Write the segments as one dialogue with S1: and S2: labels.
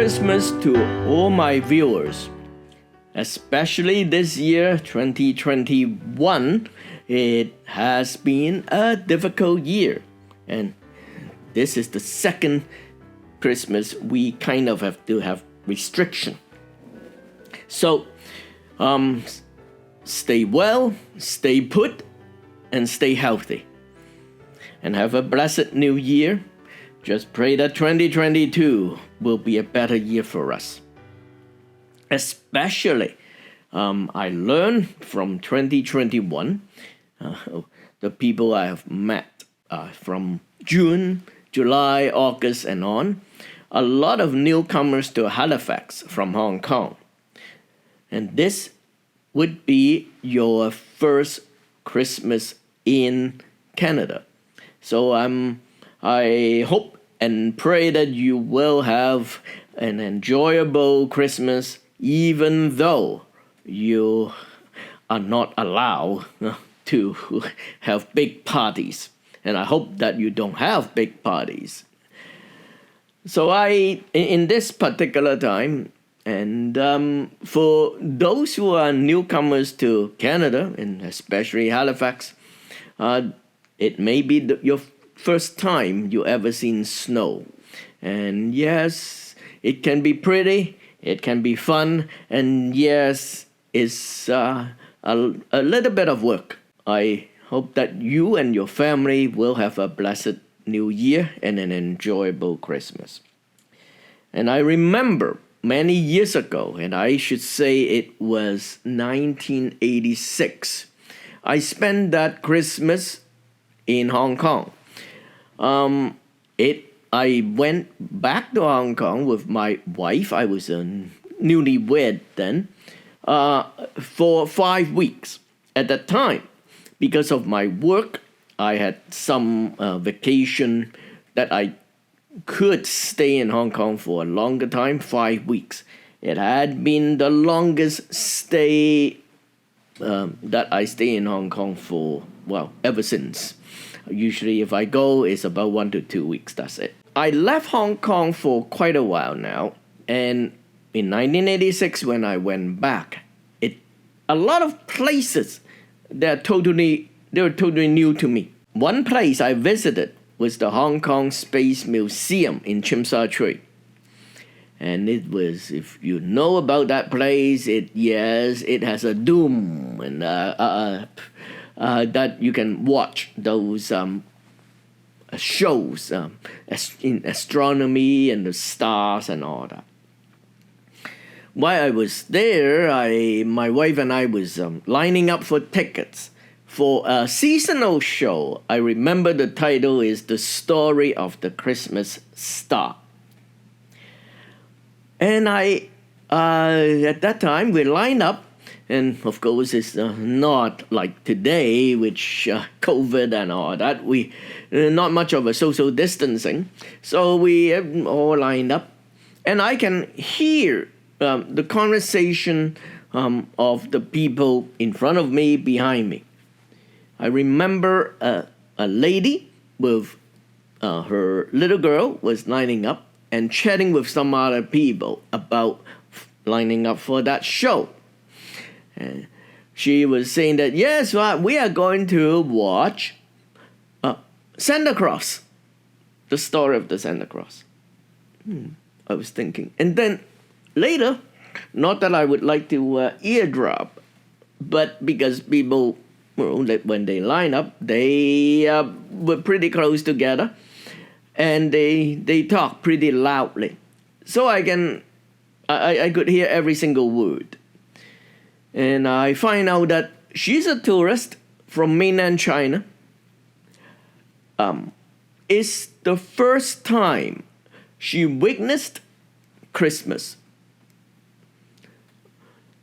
S1: Christmas to all my viewers, especially this year, 2021. It has been a difficult year, and this is the second Christmas we kind of have to have restriction. So, stay well, stay put, and stay healthy. And have a blessed new year. Just pray that 2022 will be a better year for us. Especially, I learned from 2021, the people I have met from June, July, August, and on, a lot of newcomers to Halifax from Hong Kong. And this would be your first Christmas in Canada. So I hope and pray that you will have an enjoyable Christmas, even though you are not allowed to have big parties. And I hope that you don't have big parties. So in this particular time, and for those who are newcomers to Canada, and especially Halifax, it may be your first time you ever seen snow. And yes, it can be pretty, it can be fun, and yes, it's a little bit of work. I hope that you and your family will have a blessed new year and an enjoyable Christmas. And I remember many years ago, and I should say it was 1986, I spent that Christmas in Hong Kong. I went back to Hong Kong with my wife. I was newlywed then, for 5 weeks. At that time, because of my work, I had some vacation that I could stay in Hong Kong for a longer time, 5 weeks. It had been the longest stay that I stay in Hong Kong for, ever since. Usually if I go, it's about 1 to 2 weeks, that's it. I left Hong Kong for quite a while now, and in 1986 when I went back, a lot of places they were totally new to me. One place I visited was the Hong Kong Space Museum in Tsim Sha Tsui. And it was, if you know about that place, it has a dome and that you can watch those shows in astronomy and the stars and all that. While I was there, my wife and I was lining up for tickets for a seasonal show. I remember the title is The Story of the Christmas Star. And at that time, we lined up. And of course, it's not like today, which COVID and all that. We not much of a social distancing. So we all lined up. And I can hear the conversation of the people in front of me, behind me. I remember a lady with her little girl was lining up and chatting with some other people about lining up for that show. And she was saying that, yes, we are going to watch Santa Claus, the story of the Santa Claus. I was thinking. And then later, not that I would like to eardrop, but because people, when they line up, they were pretty close together, and they talk pretty loudly. So I could hear every single word. And I find out that she's a tourist from mainland China. It's the first time she witnessed Christmas.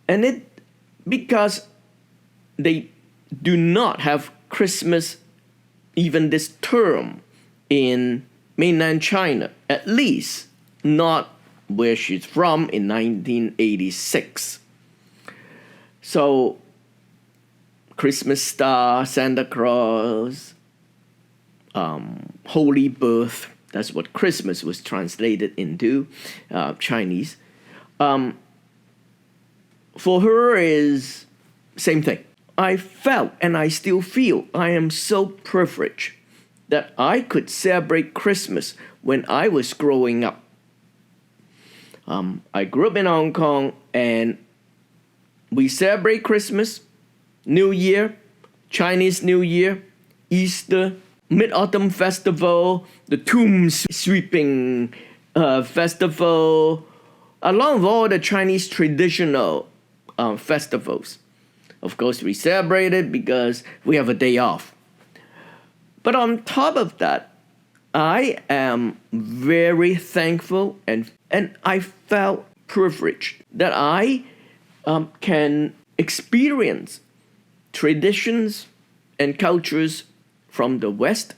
S1: And because they do not have Christmas even this term in mainland China, at least not where she's from in 1986. So, Christmas star, Santa Claus, Holy Birth, That's what Christmas was translated into Chinese. For her is same thing. I felt and I still feel I am so privileged that I could celebrate Christmas when I was growing up. I grew up in Hong Kong, and we celebrate Christmas, New Year, Chinese New Year, Easter, Mid-Autumn Festival, the Tomb Sweeping Festival, along with all the Chinese traditional festivals. Of course, we celebrate it because we have a day off. But on top of that, I am very thankful and I felt privileged that I can experience traditions and cultures from the West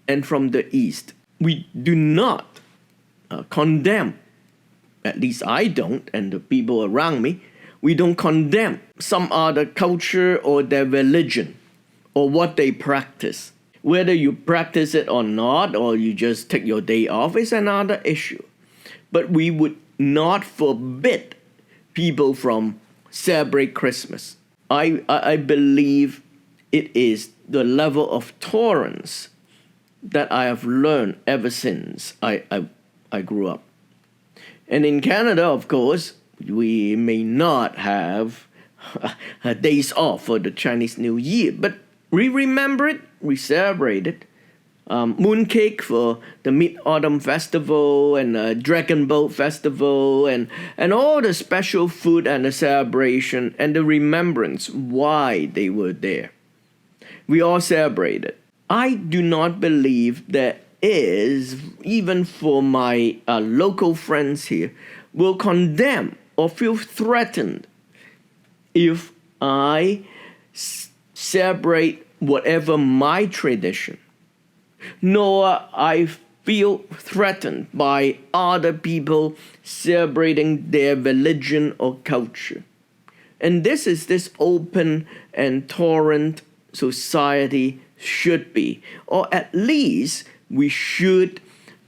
S1: and from the East. We do not condemn, at least I don't, and the people around me, we don't condemn some other culture or their religion or what they practice. Whether you practice it or not, or you just take your day off, is another issue. But we would not forbid people from celebrate Christmas. I believe it is the level of tolerance that I have learned ever since I grew up. And in Canada, of course, we may not have days off for the Chinese New Year, but we remember it, we celebrate it. Mooncake for the Mid-Autumn Festival and Dragon Boat Festival and all the special food and the celebration and the remembrance why they were there. We all celebrate it. I do not believe there is, even for my local friends here, will condemn or feel threatened if I celebrate whatever my tradition, nor I feel threatened by other people celebrating their religion or culture. And this is this open and tolerant society should be, or at least we should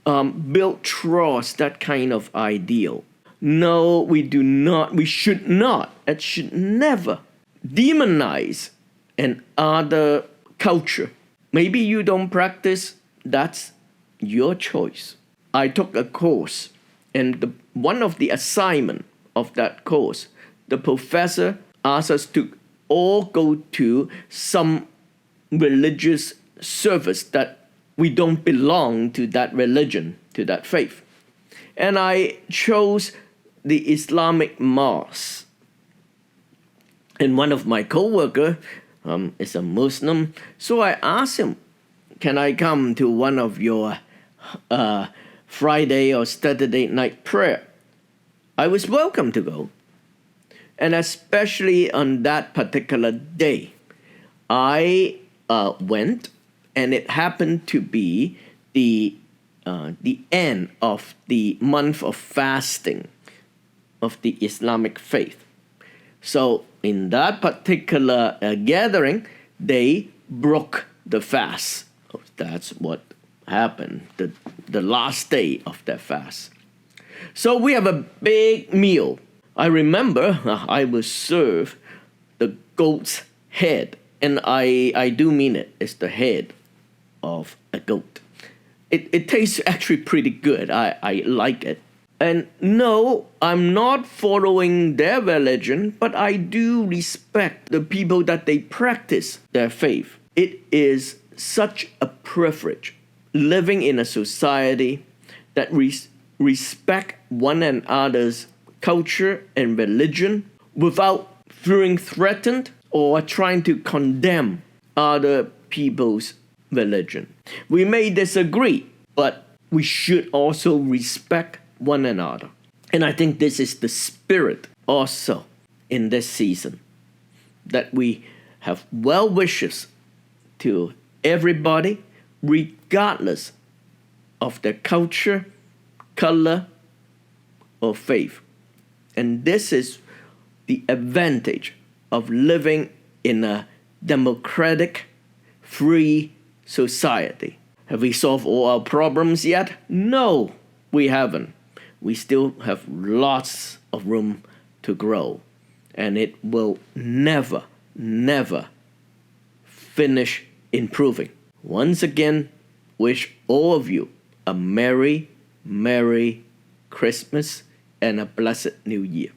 S1: build trust, that kind of ideal. No, we do not, we should not, and should never demonize an other culture. Maybe you don't practice, that's your choice. I took a course, and one of the assignment of that course, the professor asked us to all go to some religious service that we don't belong to that religion, to that faith. And I chose the Islamic mosque. And one of my co-workers is a Muslim, so I asked him, can I come to one of your Friday or Saturday night prayer? I was welcome to go. And especially on that particular day, I went, and it happened to be the end of the month of fasting of the Islamic faith. So in that particular gathering, they broke the fast. That's what happened, the last day of that fast. So we have a big meal. I remember I was served the goat's head, and I do mean it. It's the head of a goat. It tastes actually pretty good. I like it. And no, I'm not following their religion, but I do respect the people that they practice their faith. It is such a privilege living in a society that respect one another's culture and religion without feeling threatened or trying to condemn other people's religion. We may disagree, but we should also respect one another. And I think this is the spirit also in this season, that we have well wishes to everybody, regardless of their culture, color, or faith. And this is the advantage of living in a democratic, free society. Have we solved all our problems yet? No, we haven't. We still have lots of room to grow. And it will never, never finish improving. Once again, wish all of you a Merry, Merry Christmas and a blessed New Year.